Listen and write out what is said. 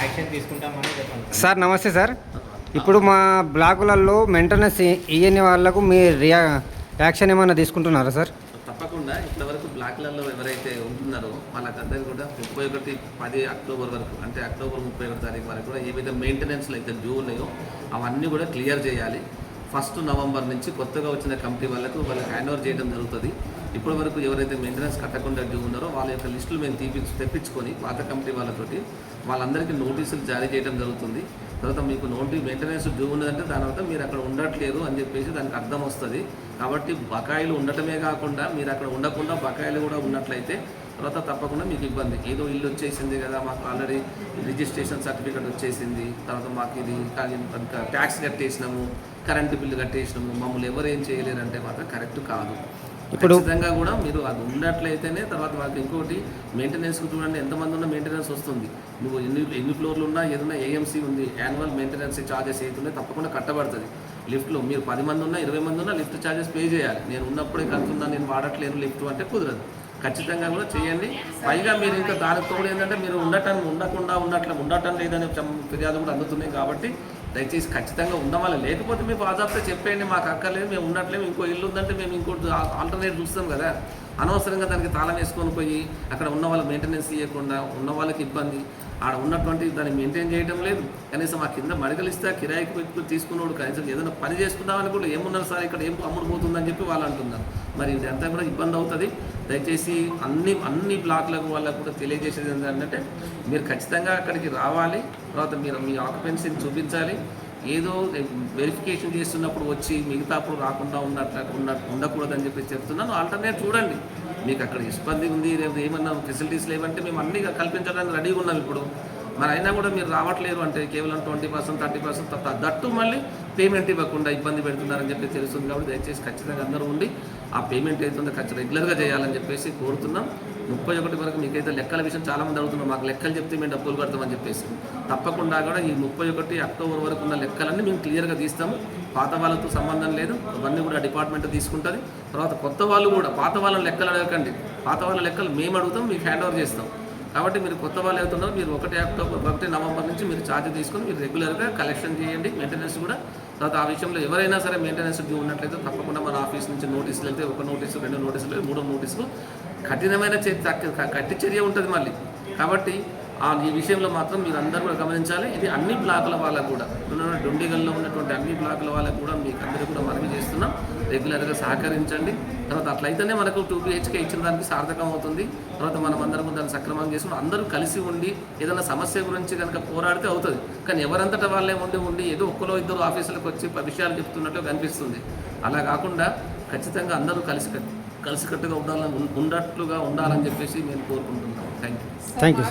Action తీసుకుంటామని చెప్పండి sir. నమస్తే సార్. ఇప్పుడు మా బ్లాకులలో మెయింటెనెన్స్ ఇయ్యని వాళ్ళకు మీ యాక్షన్ ఏమైనా తీసుకుంటున్నారా సార్? తప్పకుండా ఇంతవరకు బ్లాక్లలో ఎవరైతే ఉంటున్నారో వాళ్ళకందరికీ కూడా 31 అక్టోబర్ వరకు, అంటే అక్టోబర్ 31 తారీఖు వరకు కూడా ఏ విధంగా మెయింటెనెన్స్లు అయితే డ్యూ ఉన్నాయో అవన్నీ కూడా క్లియర్ చేయాలి. 1 నవంబర్ నుంచి కొత్తగా వచ్చిన కమిటీ వాళ్ళకు హ్యాండ్ ఓవర్ చేయడం జరుగుతుంది. ఇప్పటి వరకు ఎవరైతే మెయింటెనెన్స్ కట్టకుండా డ్యూ ఉన్నారో వాళ్ళ యొక్క లిస్టులు మేము తెప్పించుకొని పాత కమిటీ వాళ్ళతోటి వాళ్ళందరికీ నోటీసులు జారీ చేయడం జరుగుతుంది. తర్వాత మీకు మెయింటెనెన్స్ డ్యూ ఉన్నదంటే దాని వల్ల మీరు అక్కడ ఉండట్లేదు అని చెప్పేసి దానికి అర్థం వస్తుంది. కాబట్టి బకాయిలు ఉండటమే కాకుండా మీరు అక్కడ ఉండకుండా బకాయిలు కూడా ఉన్నట్లయితే తర్వాత తప్పకుండా మీకు ఇబ్బంది. ఏదో ఇల్లు వచ్చేసింది కదా, మాకు ఆల్రెడీ రిజిస్ట్రేషన్ సర్టిఫికేట్ వచ్చేసింది, తర్వాత మాకు ఇది ట్యాక్స్ కట్టేసినాము, కరెంటు బిల్లు కట్టేసినాము, మమ్మల్ని ఎవరు ఏం చేయలేరంటే మాత్రం కరెక్ట్ కాదు. ఇప్పుడు ఖచ్చితంగా కూడా మీరు అది ఉన్నట్లయితేనే తర్వాత వాళ్ళకి ఇంకోటి మెయింటెనెన్స్కి చూడండి ఎంతమంది ఉన్న మెయింటెనెన్స్ వస్తుంది. నువ్వు ఎన్ని ఫ్లోర్లు ఉన్నా ఏదైనా ఏఎంసీ ఉంది, యాన్యువల్ మెయింటెనెన్స్ ఛార్జెస్ అవుతున్నాయి తప్పకుండా కట్టబడుతుంది. లిఫ్ట్లో మీరు 10 మంది ఉన్నా 20 మంది ఉన్నా లిఫ్ట్ ఛార్జెస్ పే చేయాలి. నేను ఉన్నప్పుడే కడుతున్నా, నేను వాడట్లేను లిఫ్ట్ అంటే కుదరదు. ఖచ్చితంగా కూడా చేయండి. పైగా మీరు ఇంకా దానికి తోడు ఏంటంటే మీరు ఉండటం లేదనే ఫిర్యాదు కూడా అందుతున్నాయి. కాబట్టి దయచేసి ఖచ్చితంగా ఉండవాలి. లేకపోతే మీకు బాజాబ్తో చెప్పేయండి, మాకు అక్కర్లేదు, మేము ఉండట్లేము, ఇంకో ఇల్లు ఉందంటే మేము ఇంకోటి ఆల్టర్నేట్ చూస్తాం కదా. అనవసరంగా దానికి తాళం వేసుకొని పోయి అక్కడ ఉన్న వాళ్ళ మెయింటెనెన్స్ ఇవ్వకుండా ఉన్న వాళ్ళకి ఇబ్బంది, ఆడ ఉన్నటువంటి దాన్ని మెయింటైన్ చేయడం లేదు. కనీసం ఆ కింద మడకలిస్తే కిరాయికి పెట్టుకుని తీసుకున్నాడు కనీసం ఏదైనా పని చేసుకుందామని కూడా ఏమున్నారు సార్ ఇక్కడ ఏం అమ్ముడు పోతుందని చెప్పి వాళ్ళు అంటున్నారు. మరి ఇదంతా కూడా ఇబ్బంది అవుతుంది. దయచేసి అన్ని బ్లాక్లకు వాళ్ళకు కూడా తెలియజేసేది ఏంటంటే మీరు ఖచ్చితంగా అక్కడికి రావాలి. తర్వాత మీరు మీ ఆక్యుపెన్సీని చూపించాలి. ఏదో వెరిఫికేషన్ చేస్తున్నప్పుడు వచ్చి మిగతా అప్పుడు రాకుండా ఉండకూడదని చెప్పి చెప్తున్నాను. ఆల్టర్నేట్ చూడండి. మీకు అక్కడ ఇబ్బంది ఉంది, లేదా ఏమన్నా ఫెసిలిటీస్ లేవంటే మేము అన్నీ కల్పించడానికి రెడీగా ఉన్నాం ఇప్పుడు. మరి అయినా కూడా మీరు రావట్లేదు అంటే కేవలం 20%, 30% దట్టు మళ్ళీ పేమెంట్ ఇవ్వకుండా ఇబ్బంది పెడుతున్నారని చెప్పి తెలుస్తుంది. కాబట్టి దయచేసి ఖచ్చితంగా అందరూ ఉండి ఆ పేమెంట్ అవుతుందో ఖచ్చితంగా రెగ్యులర్గా చేయాలని చెప్పేసి కోరుతున్నాం. 31 వరకు మీకైతే లెక్కల విషయం చాలామంది అడుగుతున్నాం, మాకు లెక్కలు చెప్తే మేము డబ్బులు కడతామని చెప్పేసి. తప్పకుండా కూడా ఈ 31 అక్టోబర్ వరకు ఉన్న లెక్కలన్నీ మేము క్లియర్గా తీస్తాము. పాత వాళ్ళతో సంబంధం లేదు, అవన్నీ కూడా డిపార్ట్మెంట్ తీసుకుంటుంది. తర్వాత కొత్త వాళ్ళు కూడా పాత వాళ్ళ లెక్కలు అడగకండి, పాత వాళ్ళ లెక్కలు మేము అడుగుతాం, మీకు హ్యాండ్ ఓవర్ చేస్తాం. కాబట్టి మీరు కొత్త వాళ్ళు అవుతున్నారు, మీరు 1 నవంబర్ నుంచి మీరు ఛార్జ్ తీసుకొని మీరు రెగ్యులర్గా కలెక్షన్ చేయండి. మెయింటెనెన్స్ కూడా తర్వాత ఆ విషయంలో ఎవరైనా సరే మెయింటెనెన్స్ డ్యూ ఉన్నట్లయితే తప్పకుండా మన ఆఫీస్ నుంచి నోటీసులు వెళ్తే 1 నోటీసు, 2 నోటీసులు, 3 నోటీసులు కఠినమైన కట్టి చర్య ఉంటుంది మళ్ళీ. కాబట్టి ఈ విషయంలో మాత్రం మీరు అందరూ కూడా గమనించాలి. ఇది అన్ని బ్లాకుల వాళ్ళకు కూడా డొండిగల్లో ఉన్నటువంటి అన్ని బ్లాకుల వాళ్ళకు కూడా మీకు అందరూ కూడా మనవి చేస్తున్నాం. రెగ్యులర్గా సహకరించండి. తర్వాత అట్లయితేనే మనకు 2 BHK ఇచ్చిన దానికి సార్థకం అవుతుంది. తర్వాత మనం అందరం దాన్ని సక్రమంగా చేసుకుని అందరూ కలిసి ఉండి ఏదైనా సమస్య గురించి కనుక పోరాడితే అవుతుంది. కానీ ఎవరంతటా వాళ్ళే ఉండి ఏదో 1-2 ఆఫీసులకు వచ్చి విషయాలు చెప్తున్నట్టు కనిపిస్తుంది. అలా కాకుండా ఖచ్చితంగా అందరూ కలిసికట్టుగా ఉండాలని చెప్పేసి నేను కోరుకుంటున్నాను. Thank you.